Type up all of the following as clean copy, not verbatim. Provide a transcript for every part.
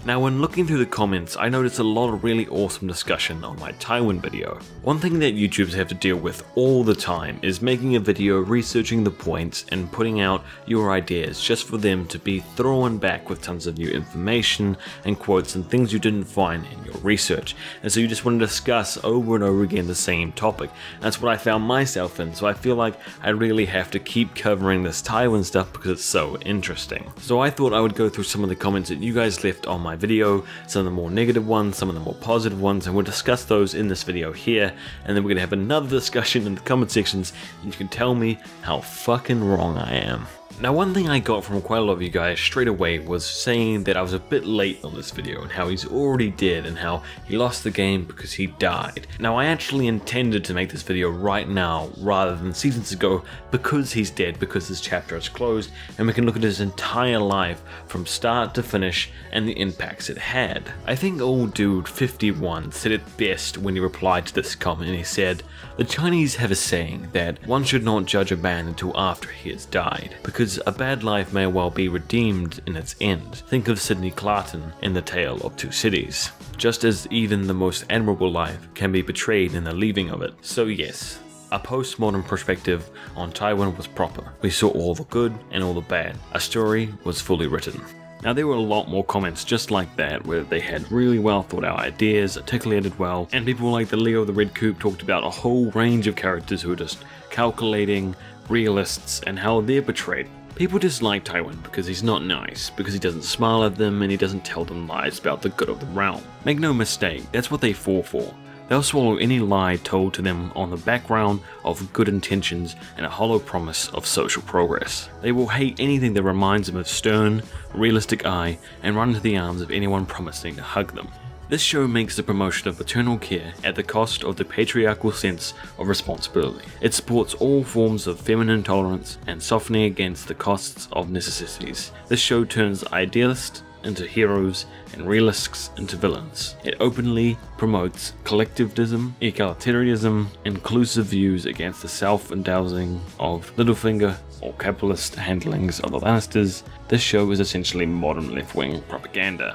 Now when looking through the comments, I noticed a lot of really awesome discussion on my Tywin video. One thing that YouTubers have to deal with all the time is making a video, researching the points, and putting out your ideas just for them to be thrown back with tons of new information and quotes and things you didn't find in your research. And so you just want to discuss over and over again the same topic. That's what I found myself in, so I feel like I really have to keep covering this Tywin stuff because it's so interesting. So I thought I would go through some of the comments that you guys left on my video, some of the more negative ones, some of the more positive ones, and we'll discuss those in this video here, and then we're gonna have another discussion in the comment sections and you can tell me how fucking wrong I am. Now one thing I got from quite a lot of you guys straight away was saying that I was a bit late on this video and how he's already dead and how he lost the game because he died. Now I actually intended to make this video right now rather than seasons ago because he's dead, because this chapter is closed and we can look at his entire life from start to finish and the impacts it had. I think old dude 51 said it best when he replied to this comment, and he said, "The Chinese have a saying that one should not judge a man until after he has died, because a bad life may well be redeemed in its end. Think of Sidney Clarton in The Tale of Two Cities. Just as even the most admirable life can be betrayed in the leaving of it." So yes, a postmodern perspective on Tywin was proper. We saw all the good and all the bad. A story was fully written. Now there were a lot more comments just like that where they had really well thought out ideas, articulated well, and people like the Leo the Red Coop talked about a whole range of characters who were just calculating, realists, and how they're portrayed. People dislike Tywin because he's not nice, because he doesn't smile at them and he doesn't tell them lies about the good of the realm. Make no mistake, that's what they fall for. They'll swallow any lie told to them on the background of good intentions and a hollow promise of social progress. They will hate anything that reminds them of stern, realistic eye and run into the arms of anyone promising to hug them. This show makes the promotion of maternal care at the cost of the patriarchal sense of responsibility. It supports all forms of feminine tolerance and softening against the costs of necessities. This show turns idealists into heroes and realists into villains. It openly promotes collectivism, egalitarianism, inclusive views against the self-indulging of Littlefinger or capitalist handlings of the Lannisters. This show is essentially modern left-wing propaganda.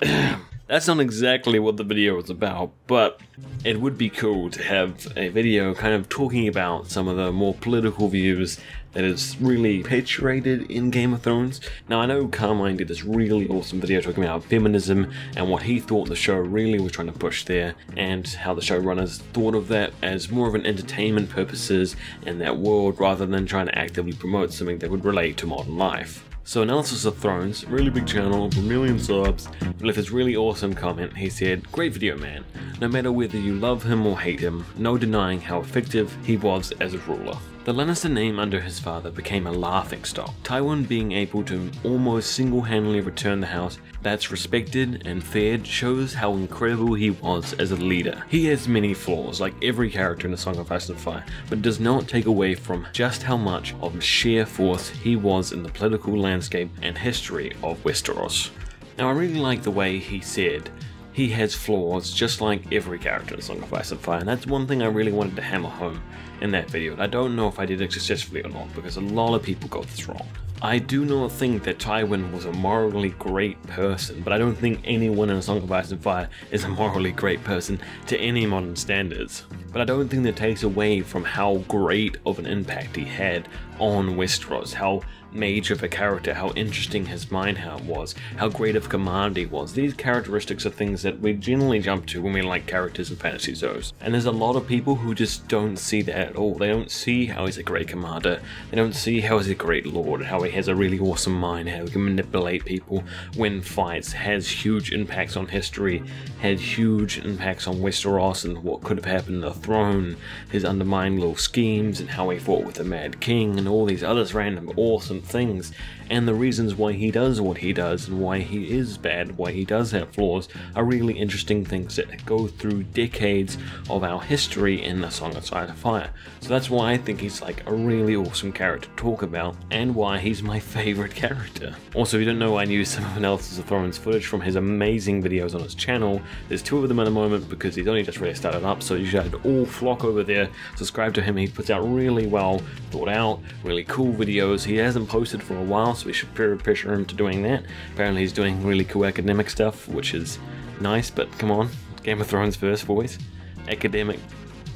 That's not exactly what the video was about, but it would be cool to have a video kind of talking about some of the more political views that is really perpetuated in Game of Thrones. Now I know Carmine did this really awesome video talking about feminism and what he thought the show really was trying to push there, and how the showrunners thought of that as more of an entertainment purposes in that world rather than trying to actively promote something that would relate to modern life. So Analysis of Thrones, really big channel, with a million subs, left this really awesome comment. He said, "Great video man, no matter whether you love him or hate him, no denying how effective he was as a ruler. The Lannister name under his father became a laughingstock. Tywin being able to almost single-handedly return the house that's respected and feared shows how incredible he was as a leader. He has many flaws, like every character in A Song of Ice and Fire, but does not take away from just how much of sheer force he was in the political landscape and history of Westeros." Now I really like the way he said he has flaws just like every character in A Song of Ice and Fire, and that's one thing I really wanted to hammer home in that video. And I don't know if I did it successfully or not, because a lot of people got this wrong. I do not think that Tywin was a morally great person, but I don't think anyone in A Song of Ice and Fire is a morally great person to any modern standards. But I don't think that takes away from how great of an impact he had on Westeros, how major of a character, how interesting his mind was, how great of a commander he was. These characteristics are things that we generally jump to when we like characters in fantasy shows. And there's a lot of people who just don't see that at all. They don't see how he's a great commander, they don't see how he's a great lord, how he has a really awesome mind, how he can manipulate people, win fights, has huge impacts on history, had huge impacts on Westeros and what could have happened in the Throne, his undermined little schemes, and how he fought with the Mad King, and all these other random awesome things, and the reasons why he does what he does, and why he is bad, why he does have flaws, are really interesting things that go through decades of our history in the Song of Ice and Fire. So that's why I think he's like a really awesome character to talk about, and why he's my favourite character. Also, if you don't know, I used some analysis of Thrones footage from his amazing videos on his channel. There's 2 of them at the moment because he's only just really started up, so you should all flock over there, subscribe to him. He puts out really well thought out, really cool videos. He hasn't posted for a while, so we should peer pressure him to doing that. Apparently he's doing really cool academic stuff, which is nice, but come on, Game of Thrones first, boys. Academic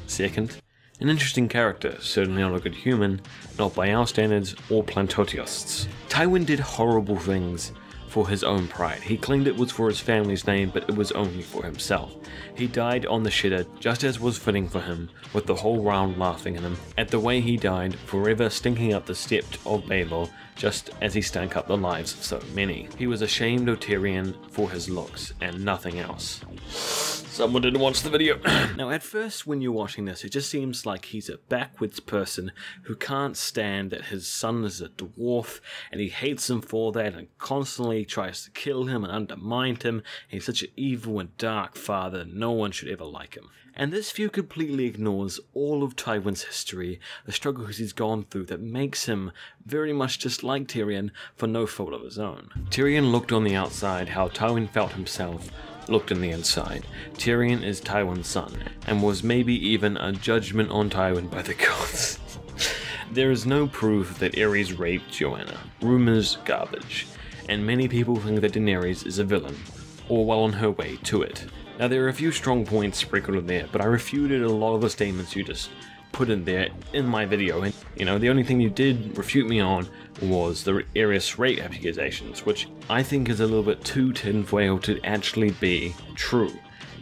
second. An interesting character, certainly not a good human, not by our standards or Plantotiost's. Tywin did horrible things for his own pride. He claimed it was for his family's name, but it was only for himself. He died on the shitter just as was fitting for him, with the whole round laughing at him, at the way he died, forever stinking up the steps of Baelor, just as he stank up the lives of so many. He was ashamed of Tyrion for his looks, and nothing else. Someone didn't watch the video. Now, at first when you're watching this, it just seems like he's a backwards person who can't stand that his son is a dwarf, and he hates him for that, and constantly tries to kill him and undermine him. He's such an evil and dark father, no one should ever like him. And this view completely ignores all of Tywin's history, the struggles he's gone through that makes him very much just like Tyrion for no fault of his own. Tyrion looked on the outside how Tywin felt himself looked on the inside. Tyrion is Tywin's son, and was maybe even a judgment on Tywin by the gods. There is no proof that Aerys raped Joanna. Rumors garbage. And many people think that Daenerys is a villain, or well on her way to it. Now, there are a few strong points sprinkled in there, but I refuted a lot of the statements you just put in there in my video, and the only thing you did refute me on was the Aerys rape accusations, which I think is a little bit too tinfoil to actually be true.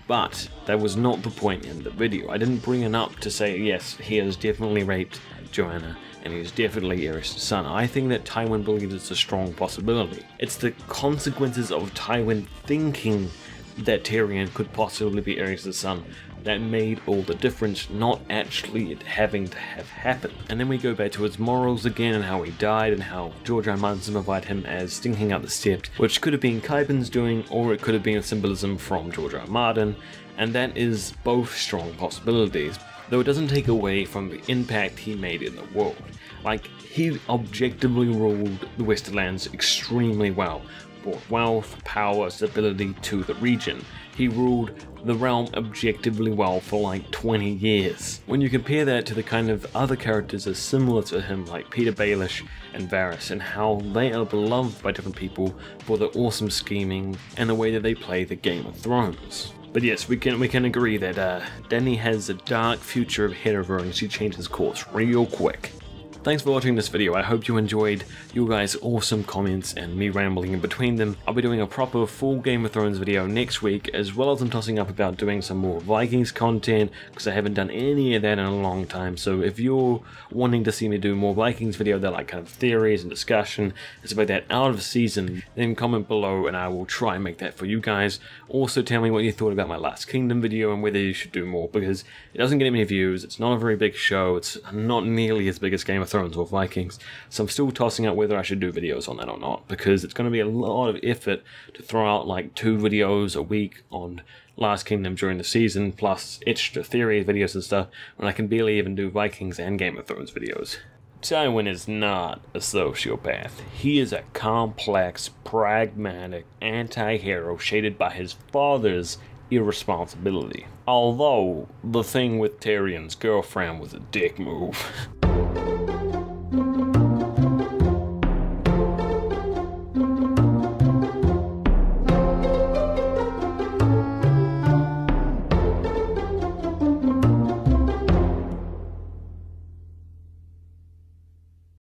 But that was not the point in the video. I didn't bring it up to say, yes, he has definitely raped Joanna, and he is definitely Aerys' son. I think that Tywin believes it's a strong possibility. It's the consequences of Tywin thinking that Tyrion could possibly be Aerys' son that made all the difference, not actually it having to have happened. And then we go back to his morals again, and how he died, and how George R. R. Martin simplified him as stinking out the steps, which could have been Qyburn's doing, or it could have been a symbolism from George R. R. Martin, and that is both strong possibilities, though it doesn't take away from the impact he made in the world. Like, he objectively ruled the Westerlands extremely well, brought wealth, power, stability to the region. He ruled the realm objectively well for like 20 years. When you compare that to the kind of other characters as similar to him, like Peter Baelish and Varys, and how they are beloved by different people for their awesome scheming and the way that they play the Game of Thrones. But yes, we can agree that Dany has a dark future ahead of her, and she changes course real quick. Thanks for watching this video. I hope you enjoyed you guys' awesome comments and me rambling in between them. I'll be doing a proper full Game of Thrones video next week, as well as I'm tossing up about doing some more Vikings content, because I haven't done any of that in a long time. So if you're wanting to see me do more Vikings video that like kind of theories and discussion and stuff like that out of season, then comment below and I will try and make that for you guys. Also tell me what you thought about my Last Kingdom video and whether you should do more, because it doesn't get any views, it's not a very big show, it's not nearly as big as Game of Thrones or Vikings, so I'm still tossing out whether I should do videos on that or not, because it's going to be a lot of effort to throw out like 2 videos a week on Last Kingdom during the season, plus extra theory videos and stuff, when I can barely even do Vikings and Game of Thrones videos. Tywin is not a sociopath. He is a complex, pragmatic anti-hero shaded by his father's irresponsibility. Although, the thing with Tyrion's girlfriend was a dick move.